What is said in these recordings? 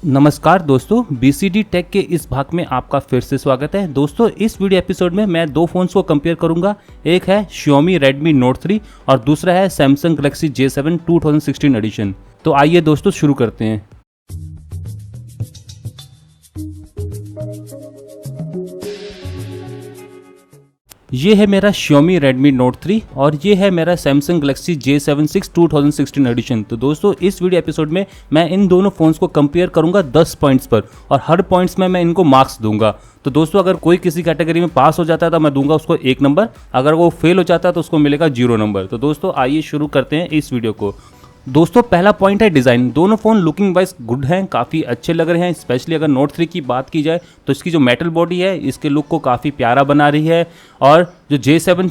नमस्कार दोस्तों, BCD take के इस भाग में आपका फिर से स्वागत है। दोस्तों, इस वीडियो एपिसोड में मैं दो फ़ोन्स को कंपेयर करूंगा। एक है Xiaomi Redmi Note 3 और दूसरा है Samsung Galaxy J7 2016 एडिशन। तो आइए दोस्तों शुरू करते हैं। ये है मेरा Xiaomi Redmi Note 3 और ये है मेरा Samsung Galaxy J7 2016 एडिशन। तो दोस्तों, इस वीडियो एपिसोड में मैं इन दोनों फ़ोन्स को कंपेयर करूंगा 10 पॉइंट्स पर और हर पॉइंट्स में मैं इनको मार्क्स दूंगा। तो दोस्तों, अगर कोई किसी कैटेगरी में पास हो जाता है तो मैं दूंगा उसको 1 नंबर, अगर वो फेल हो जाता है तो उसको मिलेगा 0 नंबर। तो दोस्तों, आइए शुरू करते हैं इस वीडियो को। दोस्तों, पहला पॉइंट है डिज़ाइन। दोनों फ़ोन लुकिंग वाइज गुड हैं, काफ़ी अच्छे लग रहे हैं। स्पेशली अगर Note 3 की बात की जाए तो इसकी जो मेटल बॉडी है इसके लुक को काफ़ी प्यारा बना रही है। और जो J7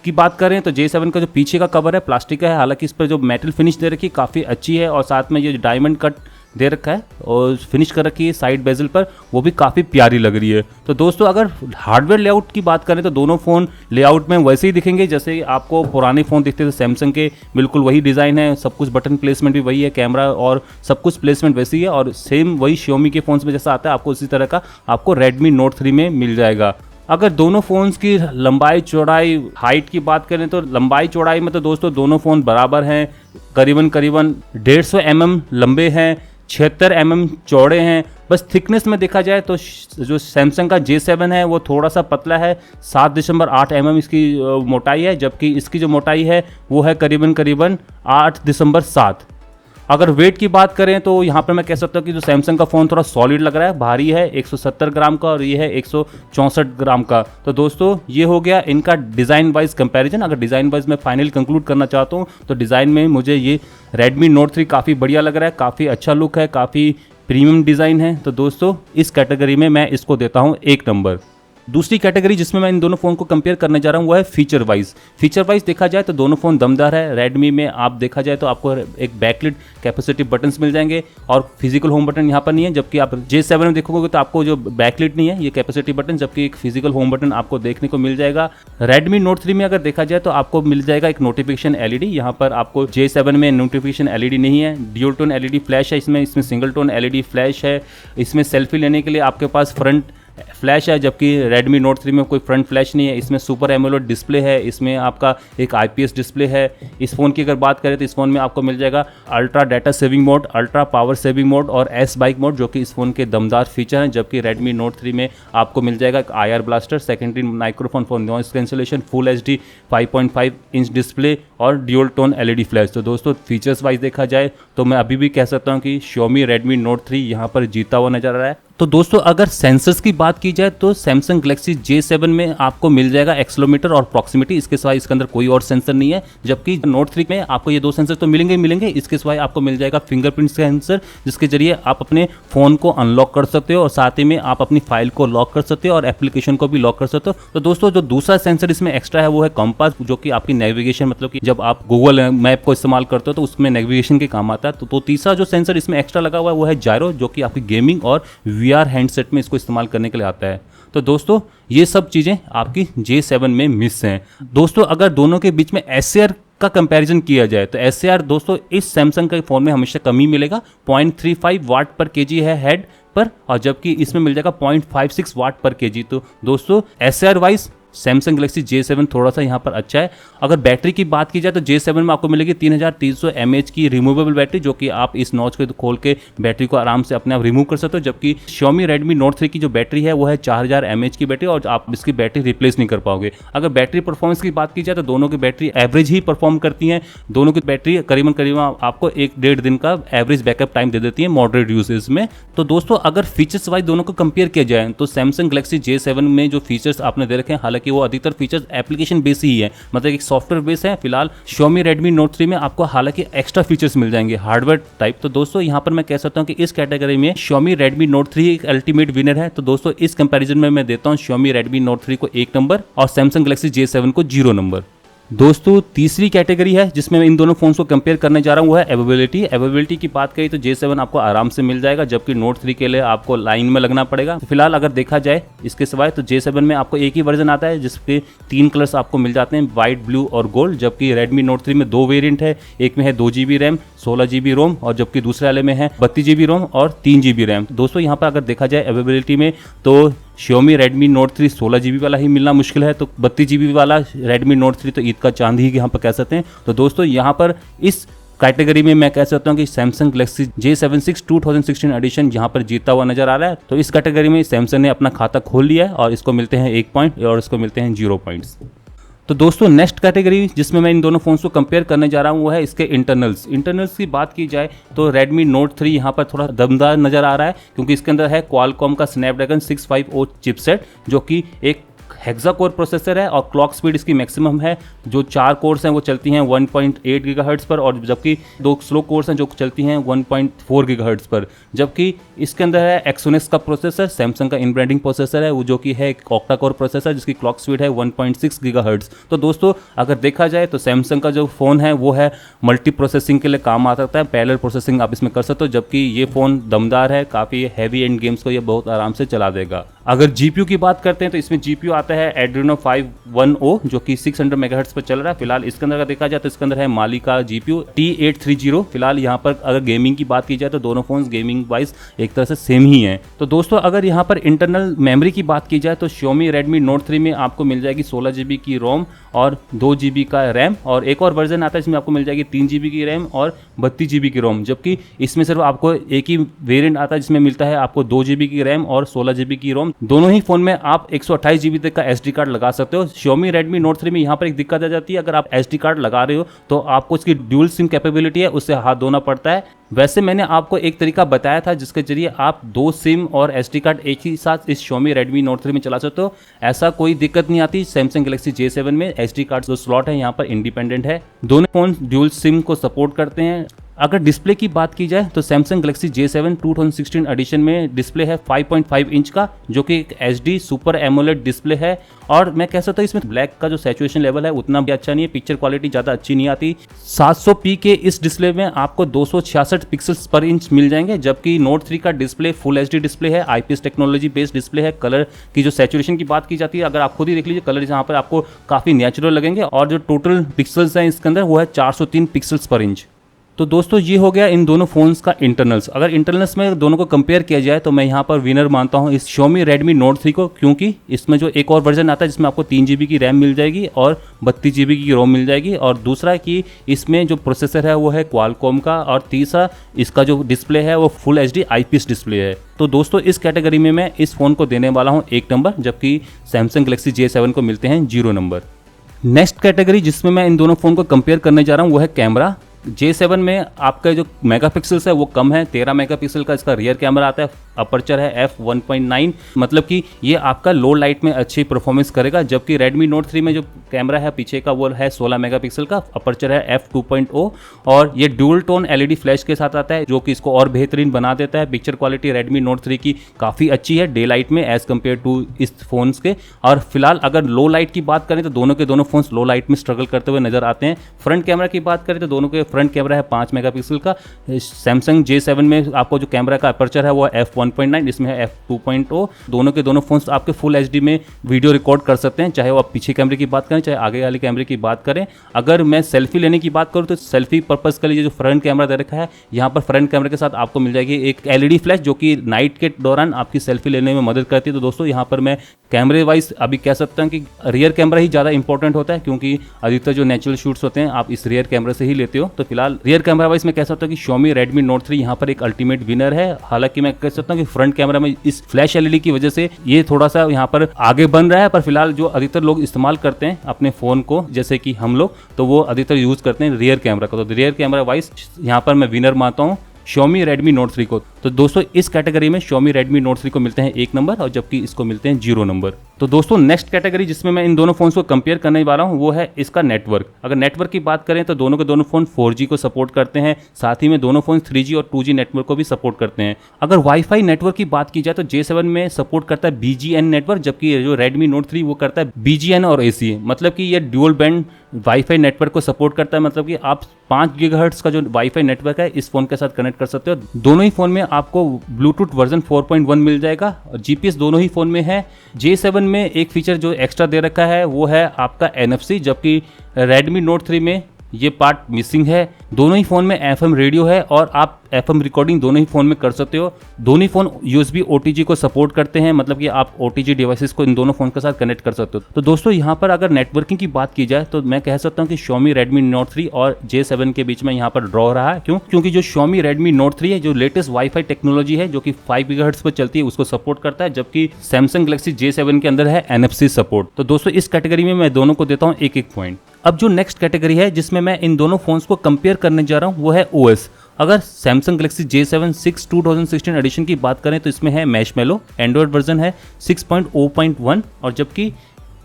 की बात करें तो J7 का जो पीछे का कवर है प्लास्टिक का है, हालांकि इस पर जो मेटल फिनिश दे रखी है काफ़ी अच्छी है और साथ में ये डायमंड कट दे रखा है और फिनिश कर रखी है साइड बेजल पर, वो भी काफ़ी प्यारी लग रही है। तो दोस्तों, अगर हार्डवेयर लेआउट की बात करें तो दोनों फ़ोन लेआउट में वैसे ही दिखेंगे जैसे आपको पुराने फ़ोन दिखते थे सैमसंग के। बिल्कुल वही डिज़ाइन है, सब कुछ बटन प्लेसमेंट भी वही है, कैमरा और सब कुछ प्लेसमेंट वैसी है और सेम वही Xiaomi के फ़ोन्स में जैसा आता है आपको उसी तरह का आपको Redmi Note 3 में मिल जाएगा। अगर दोनों फ़ोन्स की लंबाई चौड़ाई हाइट की बात करें तो लंबाई चौड़ाई में तो दोस्तों दोनों फ़ोन बराबर हैं, करीबन 150 mm लंबे हैं, 76 mm चौड़े हैं। बस थिकनेस में देखा जाए तो जो सैमसंग का J7 है वो थोड़ा सा पतला है, 7.8 mm इसकी मोटाई है, जबकि इसकी जो मोटाई है वो है करीबन 8.7। अगर वेट की बात करें तो यहाँ पर मैं कह सकता हूँ कि जो सैमसंग का फ़ोन थोड़ा सॉलिड लग रहा है, भारी है, 170 ग्राम का और ये है 164 ग्राम का। तो दोस्तों, ये हो गया इनका डिज़ाइन वाइज कंपैरिजन। अगर डिज़ाइन वाइज मैं फाइनल कंक्लूड करना चाहता हूँ तो डिज़ाइन में मुझे ये Redmi Note 3 काफ़ी बढ़िया लग रहा है, काफ़ी अच्छा लुक है, काफ़ी प्रीमियम डिज़ाइन है। तो दोस्तों, इस कैटेगरी में मैं इसको देता हूँ 1 नंबर। दूसरी कैटेगरी जिसमें मैं इन दोनों फ़ोन को कंपेयर करने जा रहा हूँ वो है फीचर वाइज देखा जाए तो दोनों फ़ोन दमदार है। रेडमी में आप देखा जाए तो आपको एक बैकलिट कैपेसिटिव बटन्स मिल जाएंगे और फिजिकल होम बटन यहाँ पर नहीं है, जबकि आप J7 में देखोगे तो आपको जो बैकलिट नहीं है ये कैपेसिटिव बटन, जबकि एक फिजिकल होम बटन आपको देखने को मिल जाएगा। Redmi Note 3 में अगर देखा जाए तो आपको मिल जाएगा एक नोटिफिकेशन LED। यहाँ पर आपको J7 में नोटिफिकेशन LED नहीं है, ड्यूल टोन LED फ्लैश है इसमें सिंगल टोन LED फ्लैश है। इसमें सेल्फी लेने के लिए आपके पास फ्रंट फ्लैश है, जबकि Redmi Note 3 में कोई फ्रंट फ्लैश नहीं है। इसमें सुपर एमोलेड डिस्प्ले है, इसमें आपका एक IPS डिस्प्ले है। इस फ़ोन की अगर बात करें तो इस फ़ोन में आपको मिल जाएगा ultra data saving mode, ultra power saving mode और S बाइक मोड, जो कि इस फ़ोन के दमदार फीचर हैं। जबकि Redmi Note 3 में आपको मिल जाएगा एक IR blaster, secondary microphone for noise cancellation, full HD 5.5 inch display और ड्यूल टोन LED फ्लैश। तो दोस्तों, फीचर्स वाइज देखा जाए तो मैं अभी भी कह सकता हूँ कि Xiaomi Redmi Note 3 यहाँ पर जीता हुआ नजर आ रहा है। तो दोस्तों, अगर सेंसर्स की बात की जाए तो Samsung Galaxy J7 में आपको मिल जाएगा एक्सेलेरोमीटर और प्रॉक्सिमिटी, इसके सिवाय इसके अंदर कोई और सेंसर नहीं है। जबकि Note 3 में आपको ये दो सेंसर तो मिलेंगे, इसके सिवाय आपको मिल जाएगा फिंगरप्रिंट सेंसर, जिसके जरिए आप अपने फ़ोन को अनलॉक कर सकते हो और साथ ही में आप अपनी फाइल को लॉक कर सकते हो और एप्लीकेशन को भी लॉक कर सकते हो। तो दोस्तों, जो दूसरा सेंसर इसमें एक्स्ट्रा है वो है कंपास, जो कि आपकी नेविगेशन, मतलब कि जब आप गूगल मैप को इस्तेमाल करते हो तो उसमें नेविगेशन के काम आता है। तो तीसरा जो सेंसर इसमें एक्स्ट्रा लगा हुआ है वो है जायरो, जो कि आपकी गेमिंग और VR हैंडसेट में इसको इस्तेमाल करने के लिए आता है। तो दोस्तों, ये सब चीज़ें आपकी J7 में मिस हैं। दोस्तों, अगर दोनों के बीच में SAR का कंपैरिजन किया जाए तो SAR दोस्तों इस सैमसंग के फ़ोन में हमेशा कम ही मिलेगा, 0.35 वाट पर kg है हेड पर, और जबकि इसमें मिल जाएगा 0.56 वाट पर kg। तो दोस्तों, SAR wise Samsung Galaxy J7 थोड़ा सा यहाँ पर अच्छा है। अगर बैटरी की बात की जाए तो J7 में आपको मिलेगी 3300 mAh की रिमूवेबल बैटरी, जो कि आप इस नॉच को खोल के बैटरी को आराम से अपने आप रिमूव कर सकते हो। जबकि Xiaomi Redmi Note 3 की जो बैटरी है वो है 4000 mAh की बैटरी और आप इसकी बैटरी रिप्लेस नहीं कर पाओगे। अगर बैटरी परफॉर्मेंस की बात की जाए तो दोनों की बैटरी एवरेज ही परफॉर्म करती हैं। दोनों की बैटरी करीबन आपको 1-1.5 दिन का एवरेज बैकअप टाइम दे देती है मॉडरेट यूसेज में। तो दोस्तों, अगर फीचर्स वाइज दोनों को कंपेयर किया जाए तो सैमसंग गैलेक्सी J7 में जो फीचर्स आपने दे रखे हैं, हालांकि वो अधिकतर फीचर्स एप्लीकेशन बेस ही है, मतलब एक सॉफ्टवेयर बेस है। फिलहाल Xiaomi Redmi Note 3 में आपको हालांकि एक्स्ट्रा फीचर्स मिल जाएंगे हार्डवेयर टाइप। तो दोस्तों, यहाँ पर मैं कह सकता हूँ कि इस कैटेगरी में Xiaomi Redmi Note 3 एक अल्टीमेट विनर है। तो दोस्तों, इस कंपैरिजन में मैं देता हूँ Xiaomi Redmi Note 3 को 1 नंबर और Samsung Galaxy J7 को 0 नंबर। दोस्तों तीसरी कैटेगरी है जिसमें मैं इन दोनों फोन्स को कंपेयर करने जा रहा हूँ वो है अवेलेबिलिटी की बात करी तो J7 आपको आराम से मिल जाएगा, जबकि Note 3 के लिए आपको लाइन में लगना पड़ेगा। तो फिलहाल अगर देखा जाए इसके सिवाय तो J7 में आपको एक ही वर्जन आता है जिसके 3 कलर्स आपको मिल जाते हैं, वाइट, ब्लू और गोल्ड, जबकि Redmi Note 3 में 2 वेरिएंट है, एक में है 2GB रैम 16GB रोम और जबकि दूसरे वाले में है 32GB रोम और 3GB रैम। दोस्तों यहाँ पर अगर देखा जाए अवेलेबिलिटी में तो Xiaomi Redmi Note 3 16GB वाला ही मिलना मुश्किल है, तो 32GB वाला Redmi Note 3 तो ईद का चांद ही यहाँ पर कह सकते हैं। तो दोस्तों यहाँ पर इस कैटेगरी में मैं कह सकता हूँ कि Samsung Galaxy J76 2016 एडिशन यहाँ पर जीतता हुआ नजर आ रहा है। तो इस कैटेगरी में Samsung ने अपना खाता खोल लिया है और इसको मिलते हैं 1 पॉइंट और इसको मिलते हैं 0 पॉइंट्स। तो दोस्तों नेक्स्ट कैटेगरी जिसमें मैं इन दोनों फोन्स को कंपेयर करने जा रहा हूँ वो है इसके इंटरनल्स की बात की जाए तो Redmi Note 3 यहाँ पर थोड़ा दमदार नज़र आ रहा है, क्योंकि इसके अंदर है Qualcomm का Snapdragon 650 चिपसेट जो कि एक हेक्सा कोर प्रोसेसर है और क्लॉक स्पीड इसकी मैक्सिमम है। जो 4 कोर्स हैं वो चलती हैं 1.8 गीगाहर्ट्ज़ पर और जबकि 2 स्लो कोर्स हैं जो चलती हैं 1.4 गीगाहर्ट्ज़ पर। जबकि इसके अंदर है Exynos का प्रोसेसर, सैमसंग का इन ब्रांडिंग प्रोसेसर है वो जो कि है एक ऑक्टा कोर प्रोसेसर जिसकी क्लॉक स्पीड है 1.6 गीगाहर्ट्ज़। तो दोस्तों अगर देखा जाए तो सैमसंग का जो फ़ोन है वो है मल्टी प्रोसेसिंग के लिए काम आ सकता है, पैरेलल प्रोसेसिंग आप इसमें कर सकते हो, जबकि ये फ़ोन दमदार है, काफ़ी हैवी एंड गेम्स को ये बहुत आराम से चला देगा। अगर GPU की बात करते हैं तो इसमें GPU आता है Adreno 510 जो कि 600 मेगाहर्ट्ज़ पर चल रहा है। फिलहाल इसके अंदर अगर देखा जाए तो इसके अंदर है माली का GPU T830। फिलहाल यहाँ पर अगर गेमिंग की बात की जाए तो दोनों फोन्स गेमिंग वाइज एक तरह से सेम ही हैं। तो दोस्तों अगर यहाँ पर इंटरनल मेमोरी की बात की जाए तो Xiaomi Redmi Note 3 में आपको मिल जाएगी 16GB की रोम और 2GB का रैम, और एक और वर्जन आता है इसमें आपको मिल जाएगी 3GB की रैम और 32GB की रोम, जबकि इसमें सिर्फ आपको एक ही वेरिएंट आता है जिसमें मिलता है आपको 2GB की रैम और 16GB की रोम। दोनों ही फोन में आप 128GB तक का SD कार्ड लगा सकते हो। Xiaomi Redmi Note 3 में यहाँ पर एक दिक्कत आ जाती है, अगर आप SD कार्ड लगा रहे हो तो आपको इसकी ड्यूल सिम कैपेबिलिटी है उससे हाथ धोना पड़ता है। वैसे मैंने आपको एक तरीका बताया था जिसके जरिए आप 2 सिम और SD कार्ड एक ही साथ इस Xiaomi Redmi Note 3 में चला सकते हो, ऐसा कोई दिक्कत नहीं आती। Samsung Galaxy J7 में SD कार्ड जो स्लॉट है यहाँ पर इंडिपेंडेंट है, दोनों फोन ड्यूल सिम को सपोर्ट करते हैं। अगर डिस्प्ले की बात की जाए तो Samsung Galaxy J7 2016 एडिशन में डिस्प्ले है 5.5 इंच का जो कि एक HD सुपर एमोलेड डिस्प्ले है, और मैं कह सकता हूँ इसमें ब्लैक का जो सैचुरेशन लेवल है उतना भी अच्छा नहीं है, पिक्चर क्वालिटी ज़्यादा अच्छी नहीं आती। 700p के इस डिस्प्ले में आपको 266 पिक्सल्स पर इंच मिल जाएंगे, जबकि Note 3 का डिस्प्ले फुल HD डिस्प्ले है, IPS टेक्नोलॉजी बेस्ड डिस्प्ले है। कलर की जो सैचुरेशन की बात की जाती है अगर आप खुद ही देख लीजिए कलर यहाँ पर आपको काफ़ी नेचुरल लगेंगे, और जो टोटल पिक्सल्स हैं इसके अंदर वो है 403 पिक्सल्स पर इंच। तो दोस्तों ये हो गया इन दोनों फोन्स का इंटरनल्स। अगर इंटरनल्स में दोनों को कंपेयर किया जाए तो मैं यहाँ पर विनर मानता हूँ इस Xiaomi Redmi Note 3 को, क्योंकि इसमें जो एक और वर्जन आता है जिसमें आपको 3GB की रैम मिल जाएगी और 32GB की रोम मिल जाएगी, और दूसरा कि इसमें जो प्रोसेसर है वो है Qualcomm का, और तीसरा इसका जो डिस्प्ले है वो फुल HD IPS डिस्प्ले है। तो दोस्तों इस कैटेगरी में मैं इस फ़ोन को देने वाला हूँ 1 नंबर, जबकि Samsung Galaxy J7 को मिलते हैं 0 नंबर। नेक्स्ट कैटेगरी जिसमें मैं इन दोनों फ़ोन को कंपेयर करने जा रहा हूँ वो है कैमरा। J7 में आपका जो मेगापिक्सल्स है वो कम है, 13 मेगापिक्सल का इसका रियर कैमरा आता है, अपर्चर है f1.9, मतलब कि ये आपका लो लाइट में अच्छी परफॉर्मेंस करेगा। जबकि Redmi Note 3 में जो कैमरा है पीछे का वो है 16 मेगापिक्सल का, अपर्चर है f2.0 और ये ड्यूल टोन LED फ्लैश के साथ आता है जो कि इसको और बेहतरीन बना देता है। पिक्चर क्वालिटी Redmi Note 3 की काफ़ी अच्छी है डे लाइट में एज़ कम्पेयर टू इस फोन्स के। और फिलहाल अगर लो लाइट की बात करें तो दोनों के दोनों फोन्स लो लाइट में स्ट्रगल करते हुए नजर आते हैं। फ्रंट कैमरा की बात करें तो दोनों के फ्रंट कैमरा है 5 मेगापिक्सल का। Samsung J7 में आपको जो कैमरा का अपर्चर है वो f1.9, इसमें है f2.0। दोनों के दोनों फोन्स आपके फुल HD में वीडियो रिकॉर्ड कर सकते हैं, चाहे वो आप पीछे कैमरे की बात करें चाहे आगे वाले कैमरे की बात करें। अगर मैं सेल्फी लेने की बात करूँ तो सेल्फी पर्पज़ के लिए जो फ्रंट कैमरा दे रखा है यहाँ पर फ्रंट कैमरे के साथ आपको मिल जाएगी एक LED फ्लैश जो कि नाइट के दौरान आपकी सेल्फी लेने में मदद करती है। तो दोस्तों यहाँ पर मैं कैमरे वाइज अभी कह सकता हूँ कि रियर कैमरा ही ज़्यादा इंपॉर्टेंट होता है, क्योंकि अधिकतर जो नेचुरल शूट्स होते हैं आप इस रियर कैमरे से ही लेते हो। तो फिलहाल रियर कैमरा वाइज मैं कह सकता हूँ कि Xiaomi Redmi Note 3 यहाँ पर एक अल्टीमेट विनर है। हालांकि मैं कह सकता हूँ कि फ्रंट कैमरा में इस फ्लैश LED की वजह से ये थोड़ा सा यहाँ पर आगे बन रहा है, पर फिलहाल जो अधिकतर लोग इस्तेमाल करते हैं अपने फ़ोन को जैसे कि हम लोग, तो वो अधिकतर यूज़ करते हैं रियर कैमरा का। तो रियर कैमरा वाइज यहाँ पर मैं विनर मानता हूँ Xiaomi Redmi Note 3 को। तो दोस्तों इस कैटेगरी में Xiaomi Redmi Note 3 को मिलते हैं 1 नंबर और जबकि इसको मिलते हैं 0 नंबर। तो तो दोस्तों नेक्स्ट कैटेगरी जिसमें मैं इन दोनों फोन्स को कंपेयर करने वाला हूं वो है इसका नेटवर्क। अगर नेटवर्क की बात करें तो दोनों के दोनों फोन 4G को सपोर्ट करते हैं, साथ ही में दोनों फोन 3G और 2G नेटवर्क को भी सपोर्ट करते हैं। अगर वाईफाई नेटवर्क की बात की जाए तो J7 में सपोर्ट करता है BGN नेटवर्क, जबकि जो Redmi Note 3 वो करता है BGN और ACA, मतलब कि ये ड्यूल बैंड वाईफाई नेटवर्क को सपोर्ट करता है। मतलब कि आप 5 गीगाहर्ट्ज का जो वाईफाई नेटवर्क है इस फोन के साथ कनेक्ट कर सकते हो। दोनों ही फोन में आपको ब्लूटूथ वर्जन 4.1 मिल जाएगा और GPS दोनों ही फोन में है। J7 में एक फीचर जो एक्स्ट्रा दे रखा है वो है आपका NFC, जबकि Redmi Note 3 में ये पार्ट मिसिंग है। दोनों ही फ़ोन में FM रेडियो है और आप FM रिकॉर्डिंग दोनों ही फ़ोन में कर सकते हो। दोनों ही फ़ोन USB OTG को सपोर्ट करते हैं, मतलब कि आप OTG डिवाइसेस को इन दोनों फ़ोन के साथ कनेक्ट कर सकते हो। तो दोस्तों यहाँ पर अगर नेटवर्किंग की बात की जाए तो मैं कह सकता हूँ कि Xiaomi Redmi Note 3 और J7 के बीच में यहाँ पर ड्रॉ रहा है। क्यों? क्योंकि जो Xiaomi Redmi Note 3 है जो लेटेस्ट वाईफाई टेक्नोलॉजी है जो कि 5 गीगाहर्ट्ज पर चलती है उसको सपोर्ट करता है, जबकि Samsung Galaxy J7 के अंदर है NFC सपोर्ट। तो दोस्तों इस कैटेगरी में मैं दोनों को देता हूँ एक एक पॉइंट। अब जो नेक्स्ट कैटेगरी है जिसमें मैं इन दोनों फोन्स को कंपेयर करने जा रहा हूँ वो है OS। अगर Samsung Galaxy J7 6 2016 एडिशन की बात करें तो इसमें है Marshmallow, एंड्रॉयड वर्जन है 6.0.1 और जबकि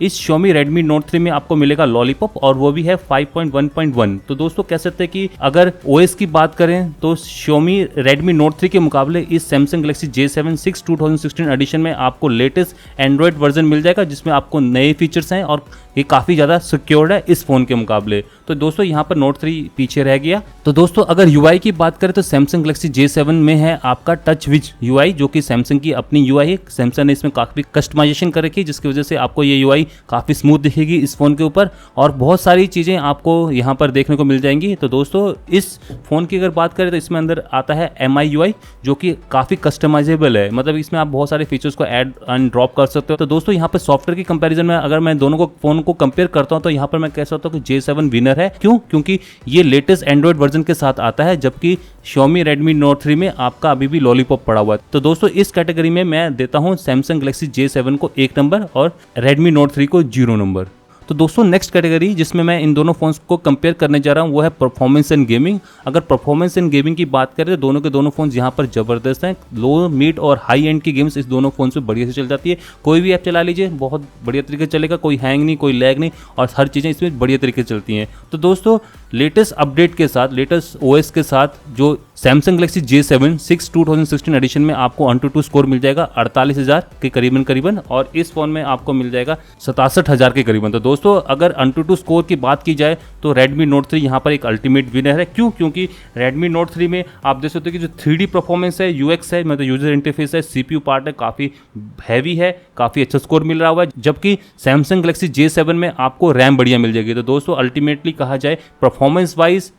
इस Xiaomi Redmi Note 3 में आपको मिलेगा Lollipop और वो भी है 5.1.1। तो दोस्तों कह सकते हैं कि अगर OS की बात करें तो Xiaomi Redmi Note 3 के मुकाबले इस Samsung Galaxy J7 6 2016 एडिशन में आपको लेटेस्ट एंड्रॉयड वर्जन मिल जाएगा जिसमें आपको नए फीचर्स हैं और ये काफ़ी ज़्यादा सिक्योर्ड है इस फ़ोन के मुकाबले। तो दोस्तों यहाँ पर Note 3 पीछे रह गया। तो दोस्तों अगर UI की बात करें तो Samsung Galaxy J7 में है आपका टच विज UI जो कि Samsung की अपनी UI है। Samsung ने इसमें काफ़ी कस्टमाइजेशन कर रखी है जिसकी वजह से आपको ये UI काफ़ी स्मूथ दिखेगी इस फ़ोन के ऊपर और बहुत सारी चीज़ें आपको यहाँ पर देखने को मिल जाएंगी। तो दोस्तों इस फ़ोन की अगर बात करें तो इसमें अंदर आता है MIUI जो कि काफ़ी कस्टमाइजेबल है, मतलब इसमें आप बहुत सारे फीचर्स को ऐड एंड ड्रॉप कर सकते हो। तो दोस्तों यहाँ पर सॉफ्टवेयर की कंपैरिजन में अगर मैं दोनों को फ़ोन को कंपेयर करता हूँ तो यहाँ पर मैं कह सकता हूँ कि J7 विनर है। क्यों? क्योंकि ये लेटेस्ट एंड्रॉयड वर्जन के साथ आता है जबकि Xiaomi Redmi Note 3 में आपका अभी भी Lollipop पड़ा हुआ है। तो दोस्तों इस कैटेगरी में मैं देता हूँ Samsung Galaxy J7 को 1 नंबर और Redmi Note 3 को 0 नंबर। तो दोस्तों नेक्स्ट कैटेगरी जिसमें मैं इन दोनों फोन्स को कंपेयर करने जा रहा हूँ वो है परफॉर्मेंस एंड गेमिंग। अगर परफॉर्मेंस एंड गेमिंग की बात करें तो दोनों के दोनों फोन्स यहाँ पर ज़बरदस्त हैं। लो, मिड और हाई एंड की गेम्स इस दोनों फोन से बढ़िया से चल जाती है। कोई भी ऐप चला लीजिए बहुत बढ़िया तरीके से चलेगा, कोई हैंग नहीं, कोई लैग नहीं और हर चीज़ें इसमें बढ़िया तरीके से चलती हैं। तो दोस्तों लेटेस्ट अपडेट के साथ, लेटेस्ट OS के साथ जो Samsung Galaxy J7 6 2016 एडिशन में आपको AnTuTu स्कोर मिल जाएगा 48,000 के करीबन और इस फोन में आपको मिल जाएगा 67,000 के करीबन। तो दोस्तों अगर AnTuTu स्कोर की बात की जाए तो Redmi Note 3 यहाँ पर एक अल्टीमेट विनर है। क्यों? क्योंकि Redmi Note 3 में आप देख सकते हो कि जो 3D परफॉर्मेंस है, UX है, मतलब यूजर इंटरफेस है, CPU पार्ट है, काफ़ी हैवी है, काफ़ी अच्छा स्कोर मिल रहा हुआ है, जबकि Samsung Galaxy J7 में आपको रैम बढ़िया मिल जाएगी। तो दोस्तों अल्टीमेटली कहा जाए performance wise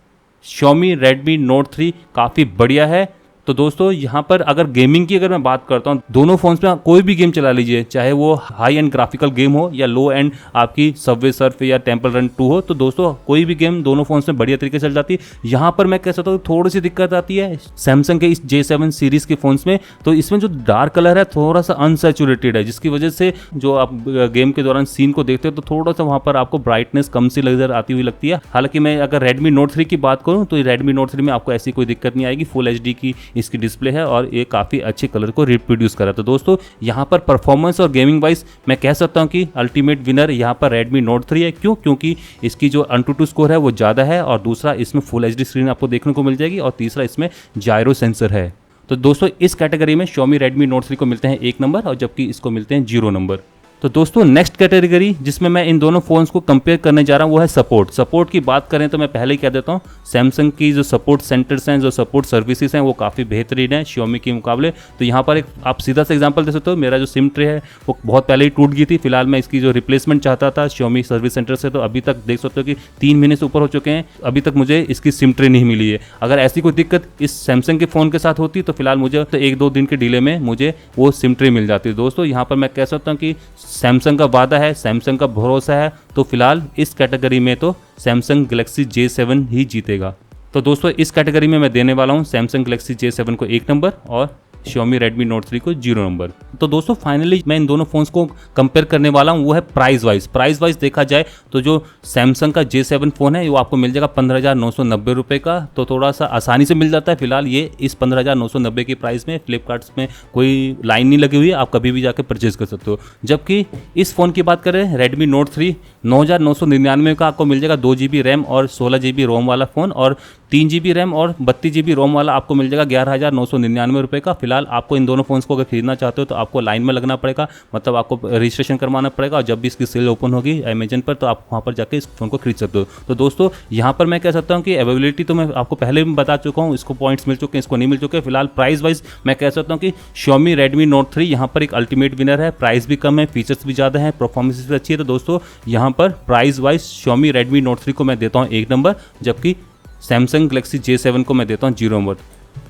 Xiaomi Redmi Note 3 काफ़ी बढ़िया है। तो दोस्तों यहाँ पर अगर गेमिंग की अगर मैं बात करता हूँ दोनों फोन्स में कोई भी गेम चला लीजिए, चाहे वो हाई एंड ग्राफिकल गेम हो या लो एंड आपकी सबवे सर्फ या टेम्पल रन 2 हो, तो दोस्तों कोई भी गेम दोनों फोन्स में बढ़िया तरीके से चल जाती है। यहाँ पर मैं कह सकता हूँ थोड़ी सी दिक्कत आती है सैमसंग के इस J7 सीरीज़ के फोन्स में। तो इसमें जो डार्क कलर है थोड़ा सा अनसैचुरेटेड है जिसकी वजह से जो आप गेम के दौरान सीन को देखते हो तो थोड़ा सा वहाँ पर आपको ब्राइटनेस कम सी नजर आती हुई लगती है। हालांकि मैं अगर Redmi Note 3 की बात करूँ तो Redmi Note 3 में आपको ऐसी कोई दिक्कत नहीं आएगी, फुल HD की इसकी डिस्प्ले है और ये काफ़ी अच्छे कलर को रिप्रोड्यूस करा। तो दोस्तों यहाँ पर परफॉर्मेंस और गेमिंग वाइज मैं कह सकता हूँ कि अल्टीमेट विनर यहाँ पर Redmi Note 3 है। क्यों? क्योंकि इसकी जो AnTuTu स्कोर है वो ज़्यादा है और दूसरा इसमें फुल HD स्क्रीन आपको देखने को मिल जाएगी और तीसरा इसमें जायरो सेंसर है। तो दोस्तों इस कैटेगरी में Xiaomi Redmi Note 3 को मिलते हैं 1 नंबर और जबकि इसको मिलते हैं 0 नंबर। तो दोस्तों नेक्स्ट कैटेगरी जिसमें मैं इन दोनों फ़ोन्स को कंपेयर करने जा रहा हूँ वो है सपोर्ट। सपोर्ट की बात करें तो मैं पहले ही कह देता हूँ सैमसंग की जो सपोर्ट सेंटर्स हैं, जो सपोर्ट सर्विसेज हैं वो काफ़ी बेहतरीन है Xiaomi के मुकाबले। तो यहाँ पर एक आप सीधा सा एग्जांपल दे सकते हो, मेरा जो सिम ट्रे है वो बहुत पहले ही टूट गई थी। फिलहाल मैं इसकी जो रिप्लेसमेंट चाहता था Xiaomi सर्विस सेंटर से, तो अभी तक देख सकते हो कि 3 महीने से ऊपर हो चुके हैं, अभी तक मुझे इसकी सिम ट्रे नहीं मिली है। अगर ऐसी कोई दिक्कत इस सैमसंग के फ़ोन के साथ होती तो फिलहाल मुझे तो 1-2 दिन के डिले में मुझे वो सिम ट्रे मिल जाती है। दोस्तों यहाँ पर मैं कह सकता हूँ कि सैमसंग का वादा है, सैमसंग का भरोसा है, तो फिलहाल इस कैटेगरी में तो सैमसंग गैलेक्सी J7 ही जीतेगा। तो दोस्तों इस कैटेगरी में मैं देने वाला हूं सैमसंग गैलेक्सी J7 को 1 नंबर और Xiaomi Redmi Note 3 को 0 नंबर। तो दोस्तों फाइनली मैं इन दोनों फ़ोन्स को कंपेयर करने वाला हूँ, वो है प्राइस वाइज देखा जाए तो जो सैमसंग का J7 फ़ोन है वो आपको मिल जाएगा 15,990 रुपये का, तो थोड़ा सा आसानी से मिल जाता है। फिलहाल ये इस 15,990 की प्राइस में फ्लिपकार्ट में कोई लाइन नहीं लगी हुई है, आप कभी भी जाकर परचेज कर सकते हो। जबकि इस फ़ोन की बात करें Redmi Note 3 9,999 का आपको मिल जाएगा 2 GB रैम और 16 GB रोम वाला फ़ोन, और 3 GB रैम और 32 GB रोम वाला आपको मिल जाएगा 11,999 रुपये का। फिलहाल आपको इन दोनों फ़ोन्स को अगर खरीदना चाहते हो तो आपको लाइन में लगना पड़ेगा, मतलब आपको रजिस्ट्रेशन करवाना पड़ेगा, और जब भी इसकी सेल ओपन होगी अमेजन पर तो आप वहाँ पर जाके इस फ़ोन को खरीद सकते हो। तो दोस्तों यहाँ पर मैं कह सकता हूँ कि अवेलेबिलिटी तो मैं आपको पहले भी बता चुका हूँ, इसको पॉइंट्स मिल चुके हैं, इसको नहीं मिल चुके। फिलहाल प्राइस वाइज मैं कह सकता हूँ कि Xiaomi Redmi Note 3 यहाँ पर एक अल्टीमेट विनर है। प्राइस भी कम है, फीचर्स भी ज़्यादा है, परफॉर्मेंस भी अच्छी है। तो दोस्तों यहाँ पर price wise Xiaomi Redmi Note 3 को मैं देता हूँ 1 नंबर, जबकि Samsung Galaxy J7 को मैं देता हूँ 0 नंबर।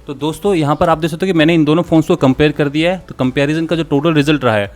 तो दोस्तों यहाँ पर आप देख सकते हो कि मैंने इन दोनों फ़ोन्स को कंपेयर कर दिया है। तो कंपैरिजन का जो टोटल रिजल्ट रहा है,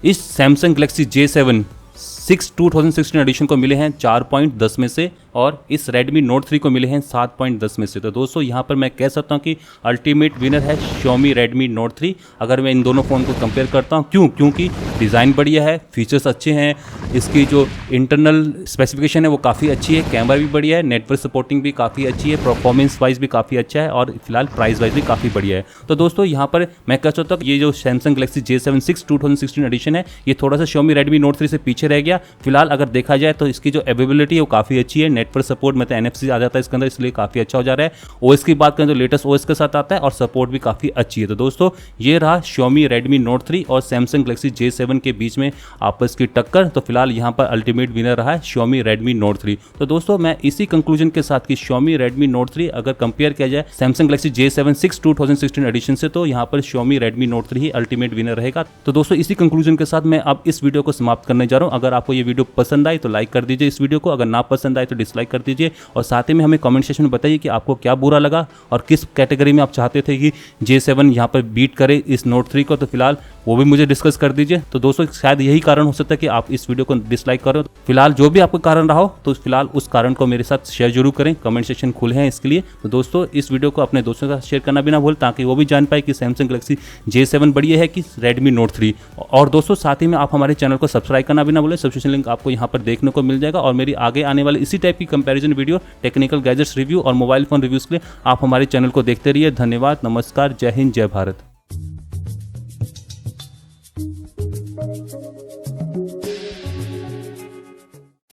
इस Samsung Galaxy J7 6 2016 एडिशन को मिले हैं 4.10 में से, और इस Redmi Note 3 को मिले हैं 7.10 में से। तो दोस्तों यहाँ पर मैं कह सकता हूँ कि अल्टीमेट विनर है Xiaomi Redmi Note 3 अगर मैं इन दोनों फ़ोन को कंपेयर करता हूँ। क्योंकि डिज़ाइन बढ़िया है, फीचर्स अच्छे हैं, इसकी जो इंटरनल स्पेसिफिकेशन है वो काफ़ी अच्छी है, कैमरा भी बढ़िया है, नेटवर्क सपोर्टिंग भी काफ़ी अच्छी है, परफॉर्मेंस वाइज भी काफ़ी अच्छा है, और फिलहाल प्राइस वाइज भी काफ़ी बढ़िया है। तो दोस्तों यहाँ पर मैं कह सकता हूँ कि ये जो Samsung Galaxy J7 6 2016 एडिशन है ये थोड़ा सा Xiaomi Redmi Note 3 से पीछे रह गया। फिलहाल अगर देखा जाए तो इसकी जो अवेलेबिलिटी है वो काफ़ी अच्छी है, नेटवर्क सपोर्ट मतलब NFC आ जाता है इसके अंदर, इसलिए काफ़ी अच्छा हो जा रहा है। OS की बात करें तो लेटेस्ट OS के साथ आता है, और सपोर्ट भी काफ़ी अच्छी है। तो दोस्तों ये रहा Xiaomi Redmi Note 3 और Samsung Galaxy J7 के बीच में आपस की टक्कर। तो फिलहाल यहाँ पर अल्टीमेट विनर रहा है Xiaomi Redmi Note 3। तो दोस्तों मैं इसी कंक्लूजन के साथ कि Xiaomi Redmi Note 3 अगर कंपेयर किया जाए Samsung Galaxy J7 6 2016 एडिशन से, तो यहाँ पर Xiaomi Redmi Note 3 ही अल्टीमेट विनर रहेगा। तो दोस्तों इसी कंक्लूजन के साथ मैं अब इस वीडियो को समाप्त करने जा रहा हूँ। अगर आपको ये वीडियो पसंद आई तो लाइक कर दीजिए इस वीडियो को, अगर ना पसंद आए तो डिसलाइक कर दीजिए, और साथ ही में हमें कमेंट सेक्शन में बताइए कि आपको क्या बुरा लगा और किस कैटेगरी में आप चाहते थे कि J7 यहाँ पर बीट करे इस Note 3 को। तो फिलहाल वो भी मुझे डिस्कस कर दीजिए। तो दोस्तों शायद यही कारण हो सकता है कि आप इस वीडियो को डिसलाइक करो। फिलहाल जो भी आपका कारण रहा हो तो फिलहाल उस कारण को मेरे साथ शेयर जरूर करें, कमेंट सेक्शन खुले हैं इसके लिए। तो दोस्तों इस वीडियो को अपने दोस्तों के साथ शेयर करना भी ना भूल, ताकि वो भी जान पाए कि Samsung Galaxy J7 बढ़िया है कि Redmi Note 3। और दोस्तों साथ ही में आप हमारे चैनल को सब्सक्राइब करना भी ना भूलें, सब्सक्रिप्शन लिंक आपको यहाँ पर देखने को मिल जाएगा। और मेरी आगे आने वाले इसी टाइप की comparison video, technical gadgets review और मोबाइल फोन रिव्यूज़ के लिए आप हमारे चैनल को देखते रहिए। धन्यवाद, नमस्कार, जय हिंद, जय भारत।